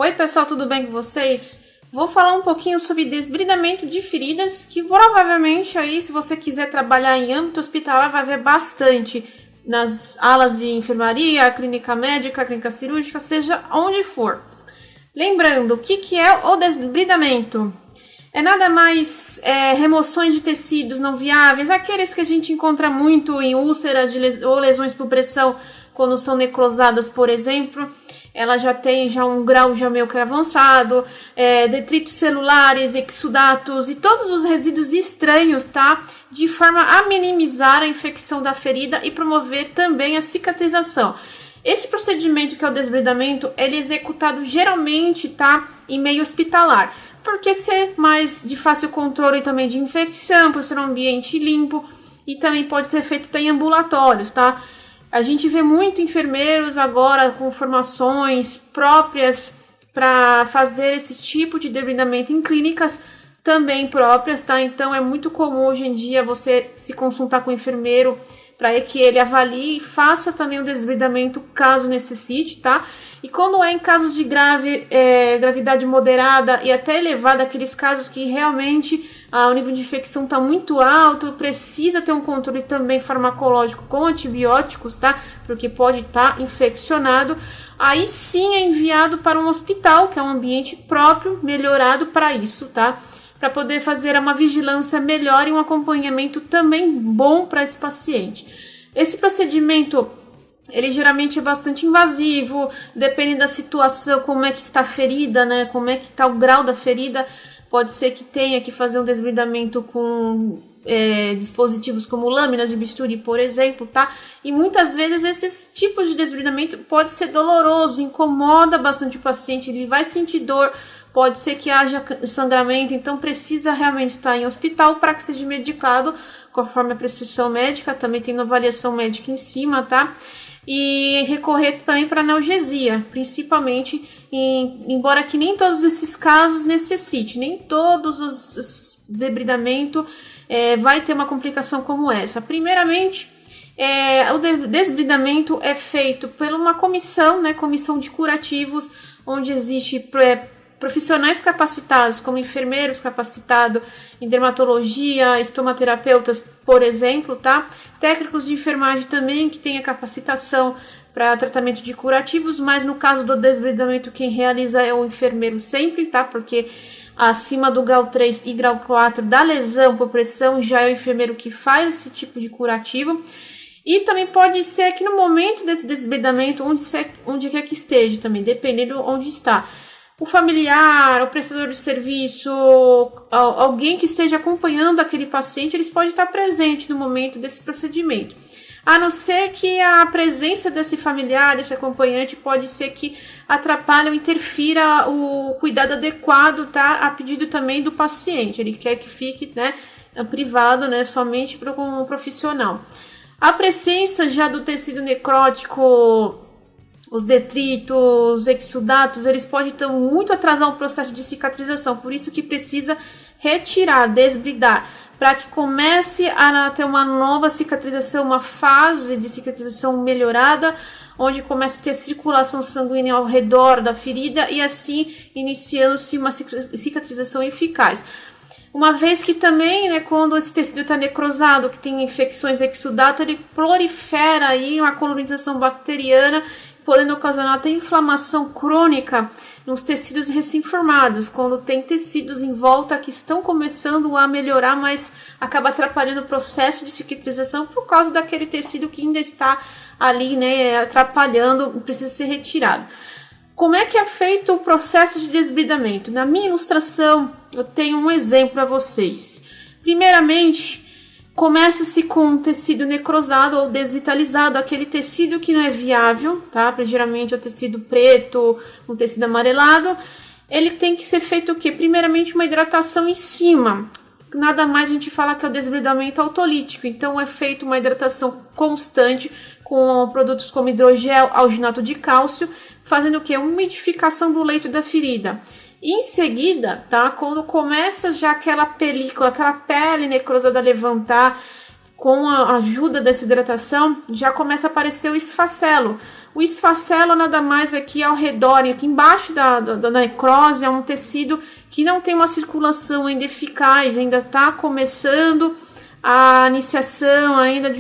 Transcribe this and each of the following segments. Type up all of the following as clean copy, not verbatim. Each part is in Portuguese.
Oi pessoal, tudo bem com vocês? Vou falar um pouquinho sobre desbridamento de feridas, que provavelmente aí, se você quiser trabalhar em âmbito hospitalar, vai ver bastante nas alas de enfermaria, clínica médica, clínica cirúrgica, seja onde for. Lembrando, o que é o desbridamento? É nada mais remoções de tecidos não viáveis, aqueles que a gente encontra muito em úlceras ou lesões por pressão, quando são necrosadas, por exemplo. Ela já tem um grau meio que avançado, detritos celulares, exudatos e todos os resíduos estranhos, tá? De forma a minimizar a infecção da ferida e promover também a cicatrização. Esse procedimento, que é o desbridamento, ele é executado geralmente, tá? Em meio hospitalar, porque ser mais de fácil controle também de infecção, por ser um ambiente limpo, e também pode ser feito em ambulatórios, tá? A gente vê muito enfermeiros agora com formações próprias para fazer esse tipo de desbridamento em clínicas também próprias, tá? Então é muito comum hoje em dia você se consultar com o enfermeiro para que ele avalie e faça também o desbridamento caso necessite, tá? E quando é em casos de gravidade moderada e até elevada, aqueles casos que realmente o nível de infecção está muito alto, precisa ter um controle também farmacológico com antibióticos, tá? Porque pode estar infeccionado. Aí sim é enviado para um hospital, que é um ambiente próprio, melhorado para isso, tá? Para poder fazer uma vigilância melhor e um acompanhamento também bom para esse paciente. Esse procedimento, ele geralmente é bastante invasivo, dependendo da situação, como é que está a ferida, né? Como é que está o grau da ferida. Pode ser que tenha que fazer um desbridamento com dispositivos como lâminas de bisturi, por exemplo, tá? E muitas vezes esses tipos de desbridamento pode ser doloroso, incomoda bastante o paciente, ele vai sentir dor, pode ser que haja sangramento, então precisa realmente estar em hospital para que seja medicado conforme a prescrição médica, também tem avaliação médica em cima, tá? E recorrer também para analgesia, principalmente, embora que nem todos esses casos necessite, nem todos os desbridamento vai ter uma complicação como essa. Primeiramente, o desbridamento é feito por uma comissão, né, comissão de curativos, onde existe profissionais capacitados, como enfermeiros capacitados em dermatologia, estomaterapeutas, por exemplo, tá? Técnicos de enfermagem também, que tenha capacitação para tratamento de curativos, mas no caso do desbridamento, quem realiza é o enfermeiro sempre, tá? Porque acima do grau 3 e grau 4 da lesão por pressão, já é o enfermeiro que faz esse tipo de curativo. E também pode ser que no momento desse desbridamento, onde quer que esteja também, dependendo onde está, o familiar, o prestador de serviço, alguém que esteja acompanhando aquele paciente, eles podem estar presentes no momento desse procedimento. A não ser que a presença desse familiar, desse acompanhante, pode ser que atrapalhe ou interfira o cuidado adequado, tá? A pedido também do paciente. Ele quer que fique, né, privado, né, somente para um profissional. A presença já do tecido necrótico, os detritos, os exudatos, eles podem então muito atrasar o processo de cicatrização, por isso que precisa retirar, desbridar, para que comece a ter uma nova cicatrização, uma fase de cicatrização melhorada, onde começa a ter circulação sanguínea ao redor da ferida e assim iniciando-se uma cicatrização eficaz. Uma vez que também, né, quando esse tecido está necrosado, que tem infecções exudato, ele prolifera aí uma colonização bacteriana, podendo ocasionar até inflamação crônica nos tecidos recém-formados, quando tem tecidos em volta que estão começando a melhorar, mas acaba atrapalhando o processo de cicatrização por causa daquele tecido que ainda está ali, né, atrapalhando, precisa ser retirado. Como é que é feito o processo de desbridamento? Na minha ilustração, eu tenho um exemplo para vocês. Primeiramente, começa-se com um tecido necrosado ou desvitalizado, aquele tecido que não é viável, tá? Geralmente é o tecido preto, um tecido amarelado. Ele tem que ser feito o quê? Primeiramente, uma hidratação em cima. Nada mais a gente fala que é o desbridamento autolítico. Então, é feito uma hidratação constante com produtos como hidrogel, alginato de cálcio, fazendo o quê? Uma umidificação do leito da ferida. E em seguida, tá? Quando começa já aquela película, aquela pele necrosada a levantar, com a ajuda dessa hidratação, já começa a aparecer o esfacelo, O esfacelo nada mais aqui ao redor, aqui embaixo da necrose, é um tecido que não tem uma circulação ainda eficaz, ainda está começando a iniciação ainda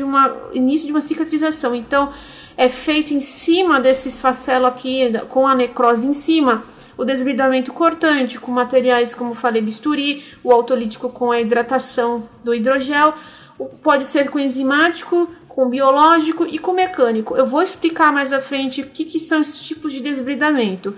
início de uma cicatrização. Então, é feito em cima desse esfacelo aqui, com a necrose em cima, o desbridamento cortante com materiais, como falei, bisturi, o autolítico com a hidratação do hidrogel, pode ser com enzimático, com biológico e com mecânico. Eu vou explicar mais à frente o que são esses tipos de desbridamento.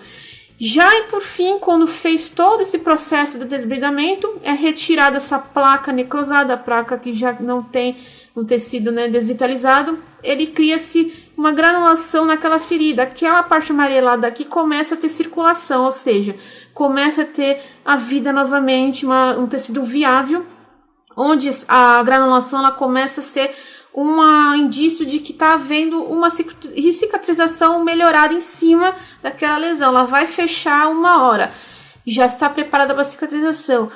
Já e por fim, quando fez todo esse processo do desbridamento, é retirada essa placa necrosada, a placa que já não tem um tecido, né, desvitalizado, ele cria-se uma granulação naquela ferida. Aquela parte amarelada aqui começa a ter circulação, ou seja, começa a ter a vida novamente, um tecido viável, onde a granulação ela começa a ser um indício de que está havendo uma cicatrização melhorada em cima daquela lesão. Ela vai fechar uma hora, já está preparada para a cicatrização.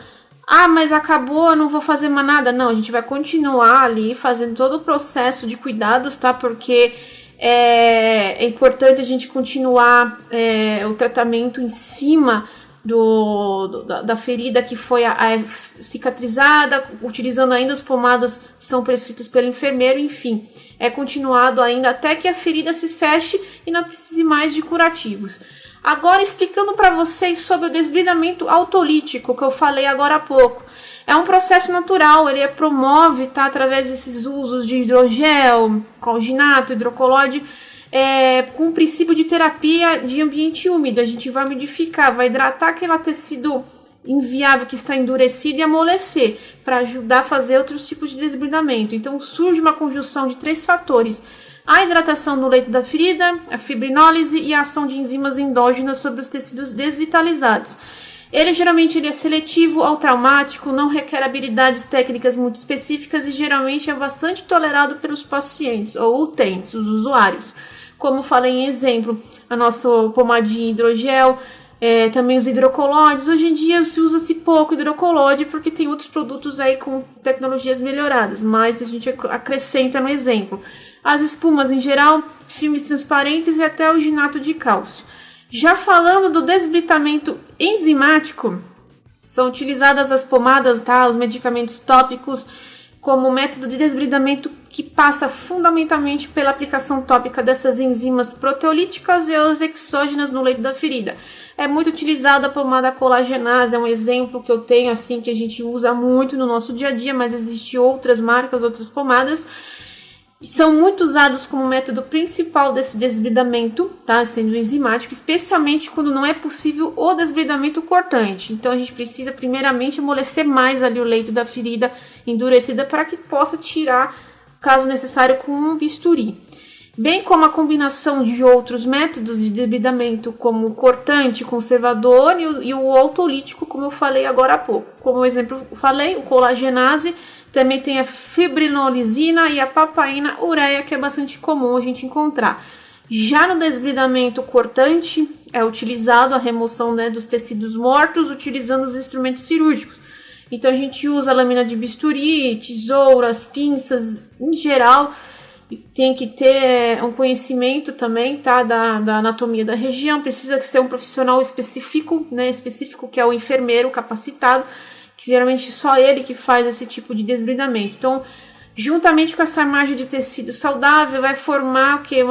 Ah, mas acabou, eu não vou fazer mais nada. Não, a gente vai continuar ali fazendo todo o processo de cuidados, tá? Porque é importante a gente continuar o tratamento em cima da ferida que foi cicatrizada, utilizando ainda as pomadas que são prescritas pelo enfermeiro, enfim, é continuado ainda até que a ferida se feche e não precise mais de curativos. Agora, explicando para vocês sobre o desbridamento autolítico, que eu falei agora há pouco. É um processo natural, ele promove, tá, através desses usos de hidrogel, alginato, hidrocolóide, com o princípio de terapia de ambiente úmido. A gente vai umidificar, vai hidratar aquele tecido inviável que está endurecido e amolecer, para ajudar a fazer outros tipos de desbridamento. Então surge uma conjunção de 3 fatores: a hidratação do leito da ferida, a fibrinólise e a ação de enzimas endógenas sobre os tecidos desvitalizados. Ele geralmente é seletivo ao traumático, não requer habilidades técnicas muito específicas e geralmente é bastante tolerado pelos pacientes ou utentes, os usuários. Como falei em exemplo, a nossa pomadinha hidrogel, também os hidrocolóides. Hoje em dia se usa-se pouco hidrocolóide porque tem outros produtos aí com tecnologias melhoradas, mas a gente acrescenta no exemplo. As espumas em geral, filmes transparentes e até o ginato de cálcio. Já falando do desbridamento enzimático, são utilizadas as pomadas, tá, os medicamentos tópicos, como método de desbridamento que passa fundamentalmente pela aplicação tópica dessas enzimas proteolíticas e as exógenas no leito da ferida. É muito utilizada a pomada colagenase, é um exemplo que eu tenho assim que a gente usa muito no nosso dia a dia, mas existem outras marcas, outras pomadas. São muito usados como método principal desse desbridamento, tá? Sendo enzimático, especialmente quando não é possível o desbridamento cortante. Então a gente precisa primeiramente amolecer mais ali o leito da ferida endurecida para que possa tirar, caso necessário, com um bisturi. Bem como a combinação de outros métodos de desbridamento, como o cortante, conservador e o autolítico, como eu falei agora há pouco. Como exemplo, eu falei, o colagenase. Também tem a fibrinolisina e a papaina ureia, que é bastante comum a gente encontrar. Já no desbridamento cortante, é utilizado a remoção, né, dos tecidos mortos, utilizando os instrumentos cirúrgicos. Então a gente usa a lâmina de bisturi, tesouras, pinças, em geral. Tem que ter um conhecimento também, tá, da anatomia da região. Precisa ser um profissional específico, né, que é o enfermeiro capacitado, que geralmente só ele que faz esse tipo de desbridamento. Então, juntamente com essa margem de tecido saudável, vai formar o que?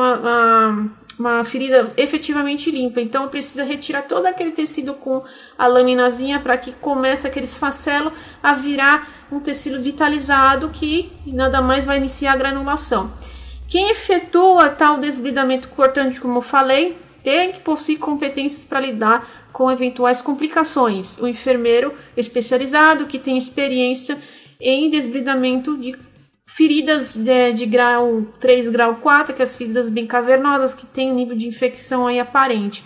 Uma ferida efetivamente limpa. Então, precisa retirar todo aquele tecido com a laminazinha para que comece aquele esfacelo a virar um tecido vitalizado que nada mais vai iniciar a granulação. Quem efetua tal desbridamento cortante, como eu falei, tem que possuir competências para lidar com eventuais complicações. O enfermeiro especializado que tem experiência em desbridamento de feridas de grau 3, grau 4, que é as feridas bem cavernosas, que tem um nível de infecção aí aparente.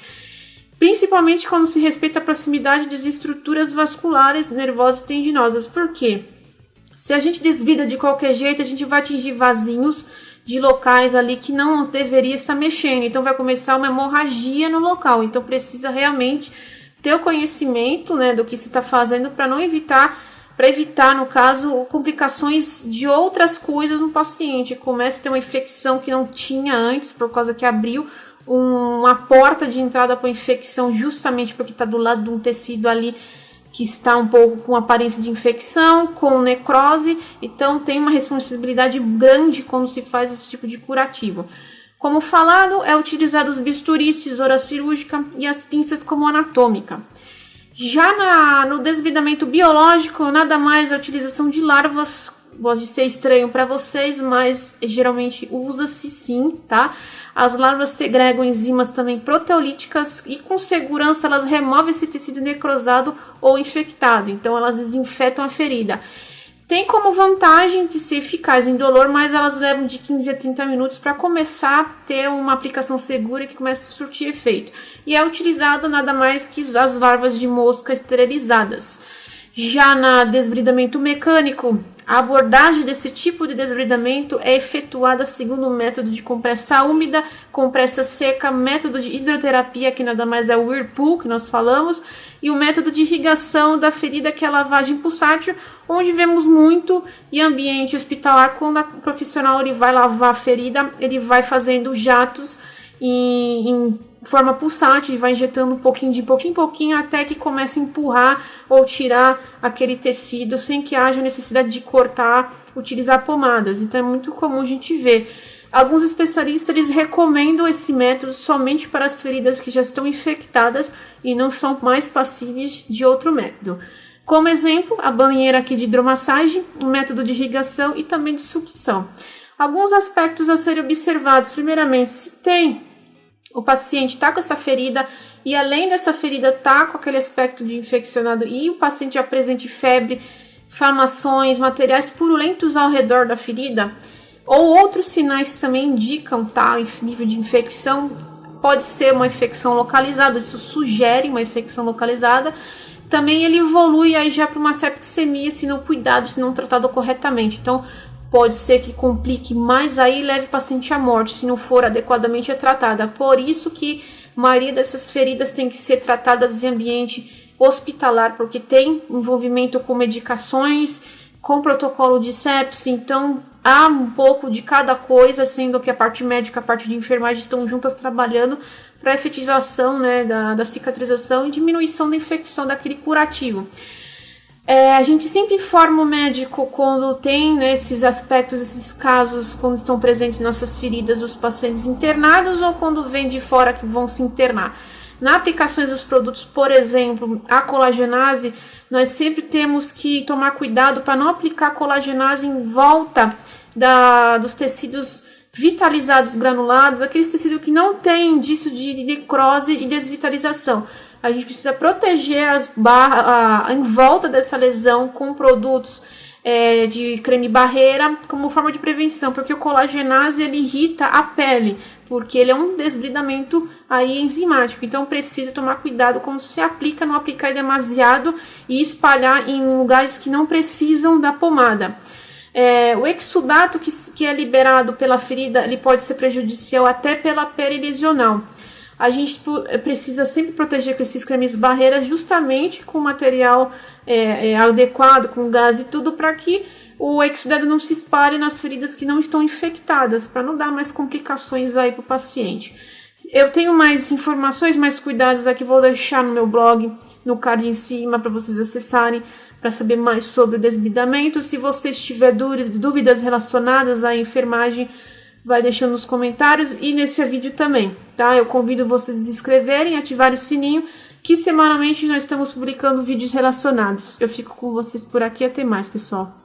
Principalmente quando se respeita a proximidade das estruturas vasculares, nervosas e tendinosas. Por quê? Se a gente desbrida de qualquer jeito, a gente vai atingir vasinhos de locais ali que não deveria estar mexendo. Então vai começar uma hemorragia no local. Então precisa realmente ter o conhecimento, né, do que se está fazendo para evitar, no caso, complicações de outras coisas no paciente. Começa a ter uma infecção que não tinha antes, por causa que abriu, uma porta de entrada para infecção, justamente porque está do lado de um tecido ali que está um pouco com aparência de infecção, com necrose, então tem uma responsabilidade grande quando se faz esse tipo de curativo. Como falado, é utilizado os bisturis, tesoura cirúrgica e as pinças como anatômica. Já no desbridamento biológico, nada mais a utilização de larvas. Pode ser estranho para vocês, mas geralmente usa-se sim, tá? As larvas segregam enzimas também proteolíticas e com segurança elas removem esse tecido necrosado ou infectado, então elas desinfetam a ferida. Tem como vantagem de ser eficaz em dolor, mas elas levam de 15 a 30 minutos para começar a ter uma aplicação segura que comece a surtir efeito. E é utilizado nada mais que as larvas de mosca esterilizadas. Já na desbridamento mecânico, a abordagem desse tipo de desbridamento é efetuada segundo o método de compressa úmida, compressa seca, método de hidroterapia, que nada mais é o Whirlpool, que nós falamos, e o método de irrigação da ferida, que é a lavagem pulsátil, onde vemos muito em ambiente hospitalar, quando o profissional ele vai lavar a ferida, ele vai fazendo jatos em forma pulsátil e vai injetando um pouquinho de pouquinho em pouquinho até que comece a empurrar ou tirar aquele tecido sem que haja necessidade de cortar, utilizar pomadas. Então é muito comum a gente ver. Alguns especialistas eles recomendam esse método somente para as feridas que já estão infectadas e não são mais passíveis de outro método. Como exemplo, a banheira aqui de hidromassagem, o método de irrigação e também de sucção. Alguns aspectos a serem observados. Primeiramente, se o paciente está com essa ferida e além dessa ferida está com aquele aspecto de infeccionado e o paciente apresente febre, inflamações, materiais purulentos ao redor da ferida ou outros sinais que também indicam nível de infecção, pode ser uma infecção localizada, isso sugere uma infecção localizada. Também ele evolui aí já para uma septicemia se não cuidado, se não tratado corretamente. Então pode ser que complique mais aí e leve o paciente à morte, se não for adequadamente tratada. Por isso que a maioria dessas feridas tem que ser tratadas em ambiente hospitalar, porque tem envolvimento com medicações, com protocolo de sepse, então há um pouco de cada coisa, sendo que a parte médica e a parte de enfermagem estão juntas trabalhando para a efetivação, né, da cicatrização e diminuição da infecção daquele curativo. A gente sempre informa o médico quando tem, né, esses aspectos, esses casos, quando estão presentes nossas feridas dos pacientes internados ou quando vem de fora que vão se internar. Na aplicações dos produtos, por exemplo, a colagenase, nós sempre temos que tomar cuidado para não aplicar colagenase em volta dos tecidos vitalizados granulados, aqueles tecidos que não têm indício de necrose e desvitalização. A gente precisa proteger as barras em volta dessa lesão com produtos de creme barreira como forma de prevenção, porque o colagenase ele irrita a pele, porque ele é um desbridamento aí enzimático, então precisa tomar cuidado como se aplica, não aplicar demasiado e espalhar em lugares que não precisam da pomada. O exudato que é liberado pela ferida, ele pode ser prejudicial até pela pele lesional. A gente precisa sempre proteger com esses cremes barreira justamente com material adequado, com gás e tudo, para que o exudado não se espalhe nas feridas que não estão infectadas, para não dar mais complicações aí para o paciente. Eu tenho mais informações, mais cuidados aqui, vou deixar no meu blog, no card em cima, para vocês acessarem, para saber mais sobre o desbridamento. Se vocês tiverem dúvidas relacionadas à enfermagem, vai deixando nos comentários e nesse vídeo também, tá? Eu convido vocês a se inscreverem, ativar o sininho, que semanalmente nós estamos publicando vídeos relacionados. Eu fico com vocês por aqui, até mais, pessoal.